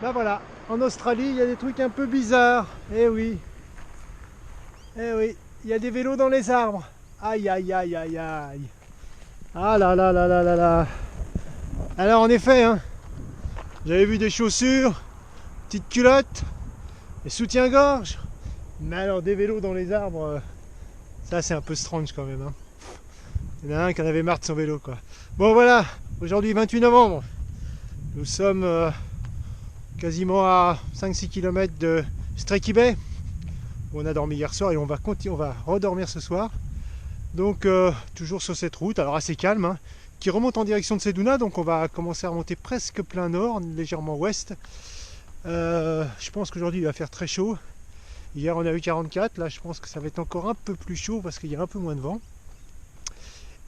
Ben voilà, en Australie, il y a des trucs un peu bizarres. Eh oui, il y a des vélos dans les arbres. Aïe, aïe, aïe, aïe, aïe. Ah là là là là là là. Alors en effet, hein, j'avais vu des chaussures, petites culottes, des soutiens-gorge. Mais alors des vélos dans les arbres, ça c'est un peu strange quand même. Hein. Il y en a un qui en avait marre de son vélo quoi. Bon voilà, aujourd'hui 28 novembre. Nous sommes quasiment à 5-6 km de Streaky Bay, où on a dormi hier soir et on va redormir ce soir. Donc toujours sur cette route, alors assez calme, hein, qui remonte en direction de Ceduna, donc on va commencer à remonter presque plein nord, légèrement ouest. Je pense qu'aujourd'hui il va faire très chaud. Hier on a eu 44, là je pense que ça va être encore un peu plus chaud parce qu'il y a un peu moins de vent.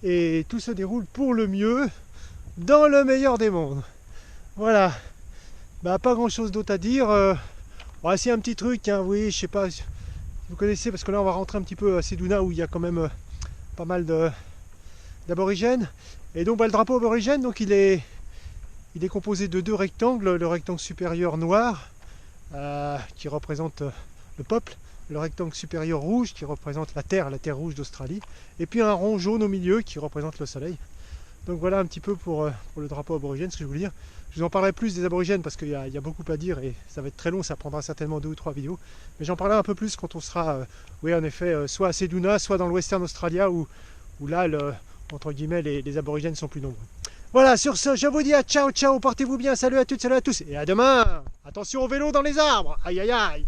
Et tout se déroule pour le mieux, dans le meilleur des mondes. Voilà. Bah, pas grand chose d'autre à dire. Voici un petit truc, hein, oui, je sais pas si vous connaissez, parce que là on va rentrer un petit peu à Ceduna où il y a quand même pas mal d'aborigènes. Et donc bah, le drapeau aborigène, donc il est composé de deux rectangles. Le rectangle supérieur noir qui représente le peuple, le rectangle supérieur rouge qui représente la terre rouge d'Australie, et puis un rond jaune au milieu qui représente le soleil. Donc voilà un petit peu pour le drapeau aborigène, ce que je voulais dire. Je vous en parlerai plus des aborigènes parce qu'il y a beaucoup à dire et ça va être très long, ça prendra certainement 2 ou 3 vidéos. Mais j'en parlerai un peu plus quand on sera, oui en effet, soit à Ceduna, soit dans le Western Australia où là, entre guillemets, les aborigènes sont plus nombreux. Voilà, sur ce, je vous dis à ciao, ciao, portez-vous bien, salut à toutes, salut à tous, et à demain. Attention au vélo dans les arbres, aïe aïe aïe.